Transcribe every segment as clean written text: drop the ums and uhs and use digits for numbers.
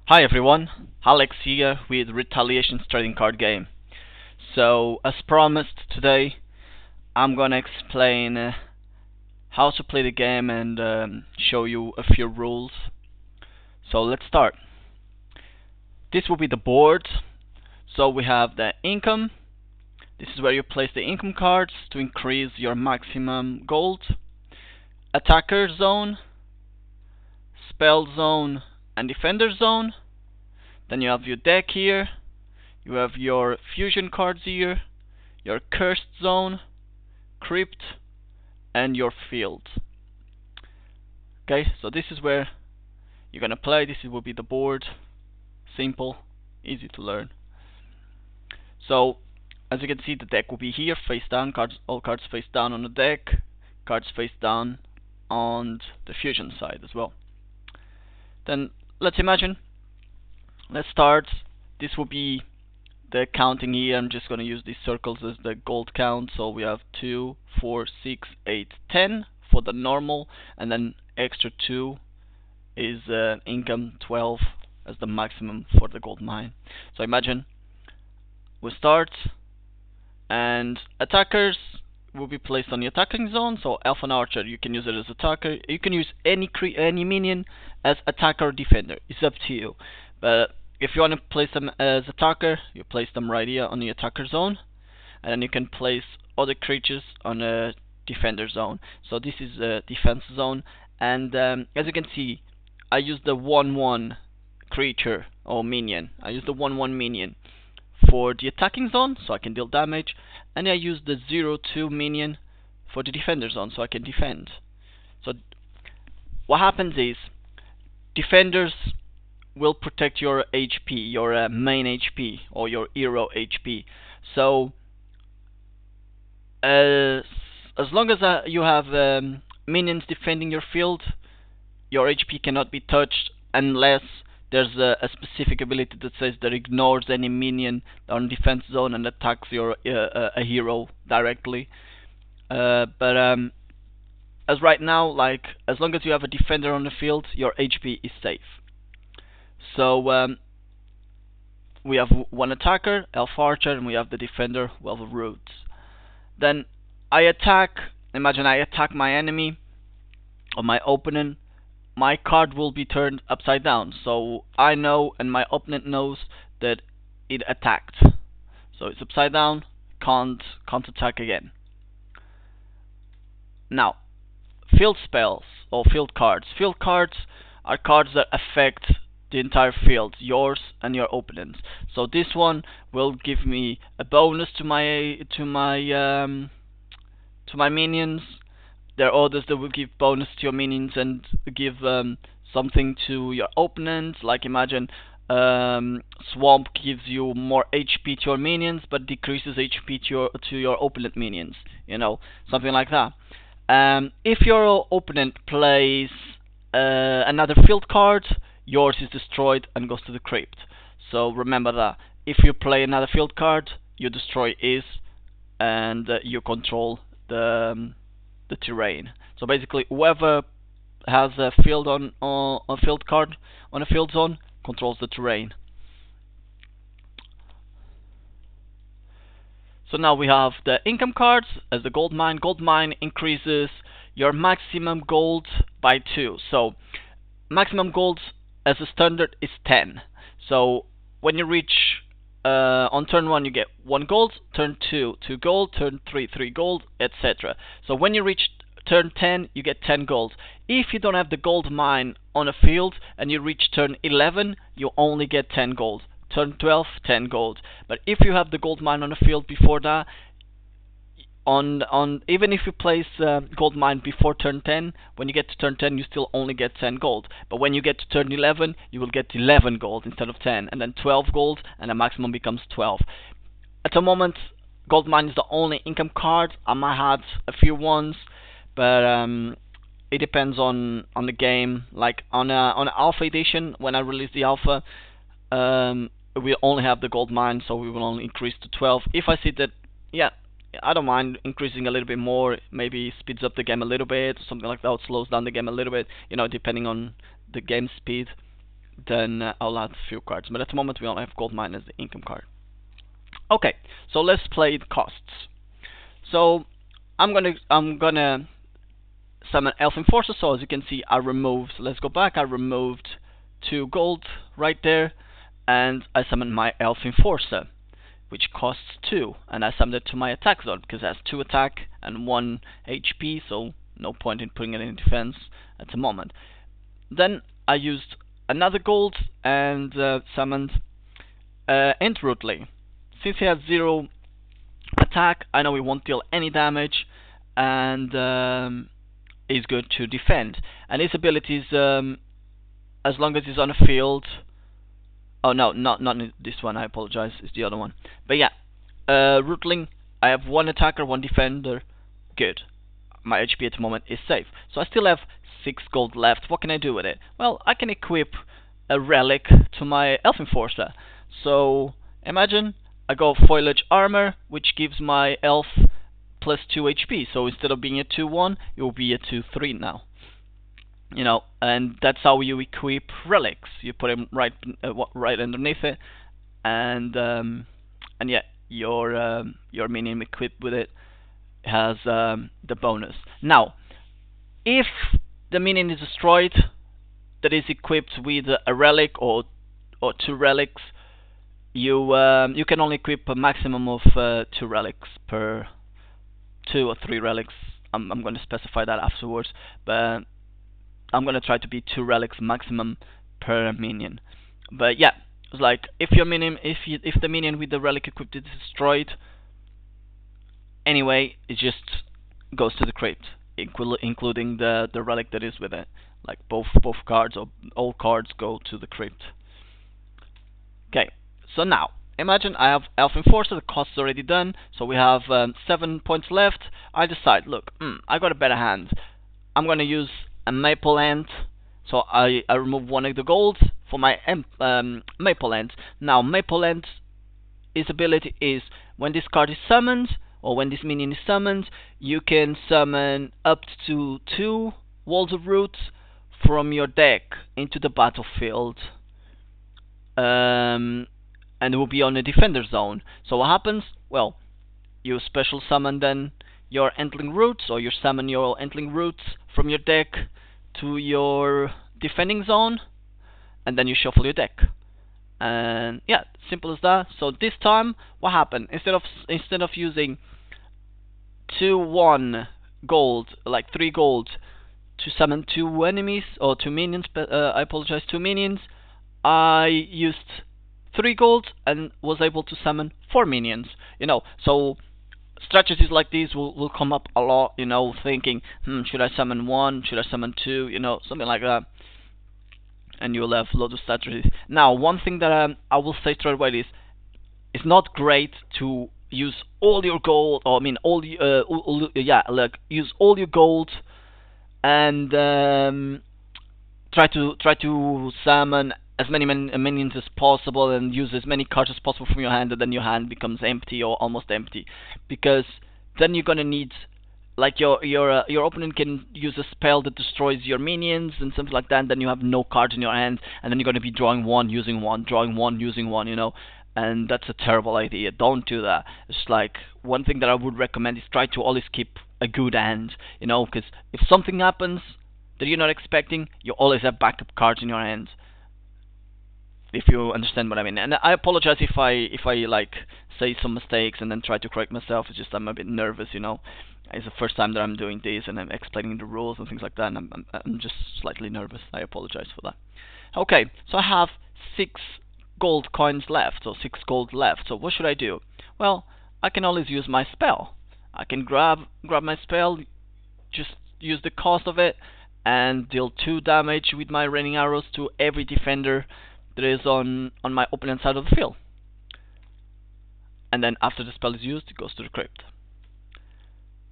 Hi everyone, Alex here with Retaliations trading card game. So, as promised today, I'm gonna explain how to play the game and show you a few rules. So let's start. This will be the board. So we have the income. This is where you place the income cards to increase your maximum gold. Attacker zone, spell zone, and defender zone. Then you have your deck here. You have your fusion cards here, your cursed zone, crypt, and your field. Okay, so this is where you're gonna play. This will be the board. Simple, easy to learn. So, as you can see, the deck will be here, face down. All cards face down on the deck. Cards face down on the fusion side as well. Then let's imagine. Let's start. This will be the counting here. I'm just going to use these circles as the gold count. So we have 2, 4, 6, 8, 10 for the normal, and then extra 2 is income 12 as the maximum for the gold mine. So imagine we start, and attackers will be placed on the attacking zone. So Elf and Archer, you can use it as attacker. You can use any minion as attacker or defender. It's up to you. But if you want to place them as attacker, you place them right here on the attacker zone, and then you can place other creatures on a defender zone. So this is a defense zone, and as you can see, I use the 1/1 creature or minion. I use the 1/1 minion for the attacking zone, so I can deal damage, and I use the 0/2 minion for the defender zone, so I can defend. So what happens is, defenders will protect your HP, your main HP, or your hero HP. So as long as you have minions defending your field, your HP cannot be touched unless there's a specific ability that says that ignores any minion on defense zone and attacks your a hero directly. But as right now, like, as long as you have a defender on the field, your HP is safe. So we have one attacker, Elf Archer, and we have the defender, Well of Roots. Then I attack. Imagine I attack my enemy or my opponent. My card will be turned upside down, so I know and my opponent knows that it attacked. So it's upside down, can't attack again. Now, field spells or field cards. Field cards are cards that affect the entire field, yours and your opponent's. So this one will give me a bonus to my minions. There are others that will give bonus to your minions and give something to your opponent. Like imagine Swamp gives you more HP to your minions, but decreases HP to your opponent minions. You know, something like that. If your opponent plays another field card, yours is destroyed and goes to the crypt. So remember that. If you play another field card, you destroy his, and you control the terrain. So basically, whoever has a field on a field card on a field zone controls the terrain. So now we have the income cards as the gold mine. Gold mine increases your maximum gold by 2. So maximum gold as a standard is 10. So when you reach on turn 1 you get 1 gold, turn 2 2 gold, turn 3 3 gold, etc. So when you reach turn 10 you get 10 gold. If you don't have the gold mine on a field and you reach turn 11, you only get 10 gold. Turn 12, 10 gold. But if you have the gold mine on the field before that, even if you place gold mine before turn 10, when you get to turn 10 you still only get 10 gold. But when you get to turn 11, you will get 11 gold instead of 10, and then 12 gold, and the maximum becomes 12. At the moment, gold mine is the only income card. I might have a few ones, but it depends on the game. Like on alpha edition, when I release the alpha, we only have the gold mine, so we will only increase to 12. If I see that, yeah, I don't mind increasing a little bit more. Maybe speeds up the game a little bit, something like that, or slows down the game a little bit, you know, depending on the game speed. then I'll add a few cards. But at the moment we only have gold mine as the income card. Okay, so let's play the costs. So I'm gonna summon Elf Enforcer. So as you can see, I removed. Let's go back. I removed 2 gold right there, and I summoned my Elf Enforcer, which costs 2, and I summoned it to my attack zone because it has 2 attack and 1 HP. So no point in putting it in defense at the moment. Then I used another gold and summoned Entrutely. Since he has 0 attack, I know he won't deal any damage, and is good to defend. And his abilities, as long as he's on a field. Oh no, not this one. I apologize. It's the other one. But yeah, Rootling. I have 1 attacker, 1 defender. Good. My HP at the moment is safe. So I still have 6 gold left. What can I do with it? Well, I can equip a relic to my Elf Enforcer. So imagine I go Foliage Armor, which gives my elf plus 2 HP. So instead of being a 2-1, it will be a 2-3 now. You know, and that's how you equip relics. You put them right underneath it, and yeah, your minion equipped with it has the bonus. Now, if the minion is destroyed that is equipped with a relic or 2 relics, you can only equip a maximum of 2 relics per 2 or 3 relics. I'm going to specify that afterwards, but I'm going to try to be 2 relics maximum per minion. But yeah, it's like if your minion, if the minion with the relic equipped is destroyed, anyway, it just goes to the crypt, including the relic that is with it. Like both cards or all cards go to the crypt. Okay, so now imagine I have Elf Enforcer. The cost's already done, so we have 7 points left. I decide, look, I got a better hand. I'm gonna use a Maple Ant. So I remove 1 of the golds for my Maple Ant. Now Maple Ant, his ability is when this card is summoned, or when this minion is summoned, you can summon up to 2 Walls of Roots from your deck into the battlefield, and it will be on a defender zone. So what happens? Well, you special summon then your Entling Roots, or you summon your Entling Roots from your deck to your defending zone, and then you shuffle your deck. And yeah, simple as that. So this time, what happened? Instead of using 2-1 gold, like 3 gold, to summon 2 enemies or 2 minions, I apologize, 2 minions, I used 3 gold and was able to summon 4 minions. You know, so strategies like these will come up a lot. You know, thinking, should I summon 1? Should I summon 2? You know, something like that. And you'll have loads of strategies. Now, one thing that I will say straight away is, it's not great to use all your gold, or I mean, use all your gold and try to summon as many minions as possible and use as many cards as possible from your hand, and then your hand becomes empty or almost empty, because then you're gonna need, like, your opponent can use a spell that destroys your minions and something like that, and then you have no cards in your hand, and then you're gonna be drawing 1, using 1, drawing 1, using 1, you know, and that's a terrible idea. Don't do that. It's like, one thing that I would recommend is try to always keep a good hand, you know, because if something happens that you're not expecting, you always have backup cards in your hand. If you understand what I mean. And I apologize if I like say some mistakes and then try to correct myself. It's just I'm a bit nervous, you know. It's the first time that I'm doing this and I'm explaining the rules and things like that, and I'm just slightly nervous. I apologize for that. Okay, so I have 6 gold coins left, or 6 gold left. So what should I do? Well, I can always use my spell. I can grab my spell, just use the cost of it, and deal 2 damage with my raining arrows to every defender that is on my opponent's side of the field. And then after the spell is used, it goes to the crypt.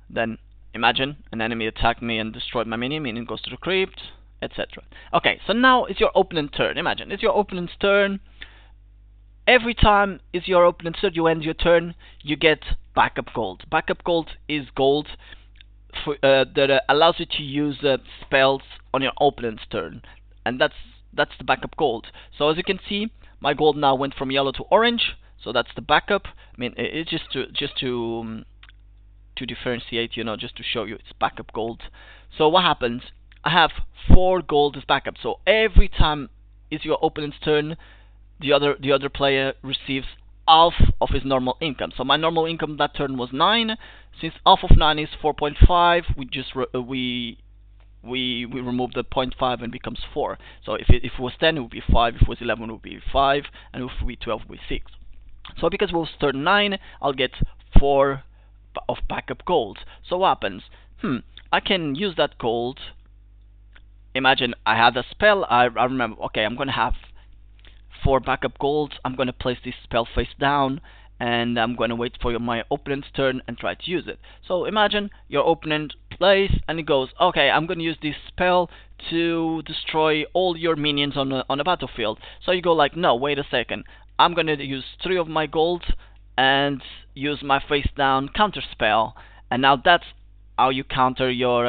Then imagine an enemy attacked me and destroyed my minion goes to the crypt, etc. Okay, so now it's your opponent's turn. Imagine it's your opponent's turn. Every time it's your opponent's turn, you end your turn, you get backup gold. Backup gold is gold that allows you to use spells on your opponent's turn, and that's that's the backup gold. So as you can see, my gold now went from yellow to orange. So that's the backup. I mean, it's to differentiate, just to show you it's backup gold. So what happens? I have 4 gold as backup. So every time is your opponent's turn, the other player receives half of his normal income. So my normal income that turn was 9. Since half of 9 is 4.5, we remove the 0.5 and becomes 4. So if it was 10, it would be 5. If it was 11, it would be 5, and if it would be 12, it would be 6. So because it was turn 9, I'll get 4 of backup gold. So what happens? I can use that gold. Imagine I had a spell. I remember, okay, I'm going to have 4 backup golds. I'm going to place this spell face down, and I'm going to wait for my opponent's turn and try to use it. So imagine your opponent plays, and he goes, okay, I'm going to use this spell to destroy all your minions on a battlefield. So you go like, no, wait a second. I'm going to use 3 of my golds and use my face down counter spell, and now that's how you counter your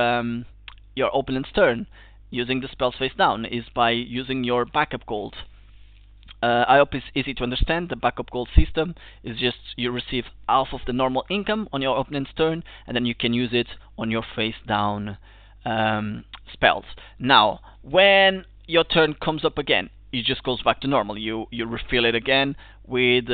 opponent's turn using the spells face down, is by using your backup gold. I hope it's easy to understand. The backup gold system is just you receive half of the normal income on your opponent's turn, and then you can use it on your face down spells. Now, when your turn comes up again, it just goes back to normal. You refill it again with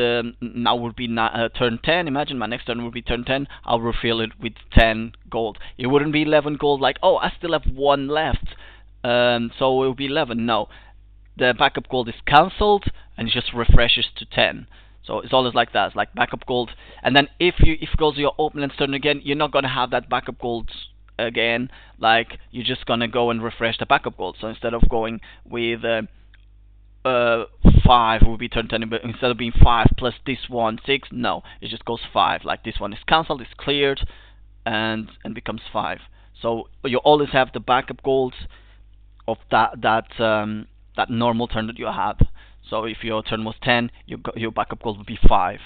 now would be turn 10. Imagine my next turn would be turn 10. I'll refill it with 10 gold. It wouldn't be 11 gold like, oh, I still have 1 left, so it will be 11. No, the backup gold is cancelled and it just refreshes to 10. So it's always like that. It's like backup gold, and then if it goes to your opponent's turn again, you're not gonna have that backup gold again. Like, you're just gonna go and refresh the backup gold. So instead of going with 5 will be turn 10, but instead of being 5 plus this one 6, no, it just goes 5. Like, this one is cancelled, it's cleared, and becomes 5. So you always have the backup golds of that normal turn that you have. So if your turn was 10, your backup gold would be 5.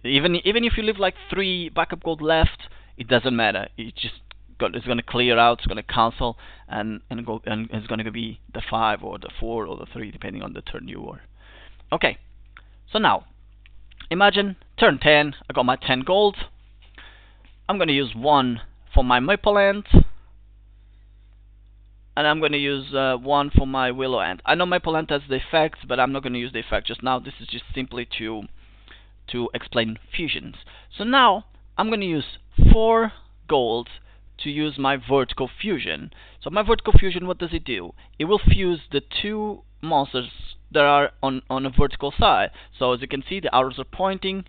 Even if you leave like 3 backup gold left, it doesn't matter. It's going to clear out, it's going to cancel, and it's going to be the 5 or the 4 or the 3, depending on the turn you were. Okay, so now imagine turn 10, I got my 10 gold. I'm going to use 1 for my maple ant, and I'm going to use 1 for my willow ant. I know maple ant has the effects, but I'm not going to use the effect just now. This is just simply to explain fusions. So now I'm going to use 4 gold to use my vertical fusion. So my vertical fusion, what does it do? It will fuse the 2 monsters that are on a vertical side. So as you can see, the arrows are pointing.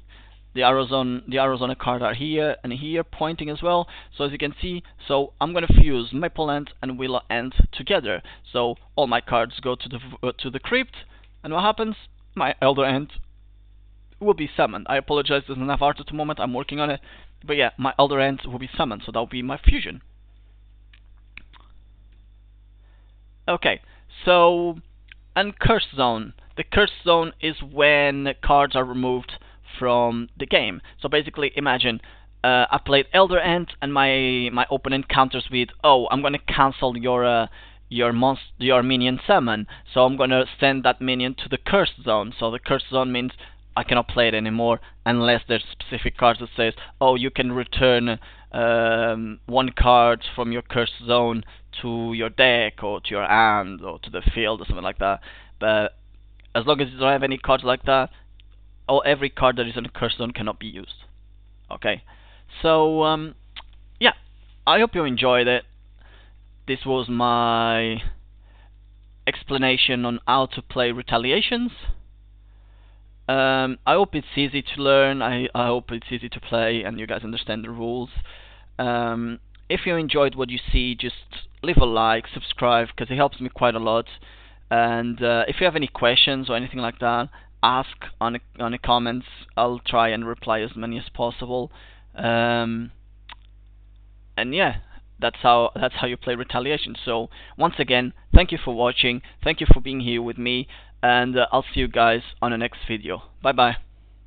The arrows on a card are here and here, pointing as well. So as you can see, so I'm gonna fuse maple ant and willow ant together. So all my cards go to the crypt, and what happens? My elder ant will be summoned. I apologize, there's enough art at the moment. I'm working on it. But yeah, my elder ant will be summoned, so that will be my fusion. Okay, so, and curse zone. The curse zone is when cards are removed from the game. So basically, imagine I played elder ant, and my opponent counters with, oh, I'm gonna cancel your minion summon, so I'm gonna send that minion to the curse zone. So the curse zone means I cannot play it anymore unless there's specific cards that says, oh, you can return 1 card from your curse zone to your deck or to your hand or to the field or something like that. But as long as you don't have any cards like that, every card that is in the curse zone cannot be used. Okay, so yeah, I hope you enjoyed it. This was my explanation on how to play Retaliations. I hope it's easy to learn. I hope it's easy to play and you guys understand the rules. If you enjoyed what you see, just leave a like, subscribe, because it helps me quite a lot. And if you have any questions or anything like that, ask on the comments. I'll try and reply as many as possible. And yeah, that's how you play Retaliation. So once again, thank you for watching. Thank you for being here with me. And I'll see you guys on the next video. Bye bye.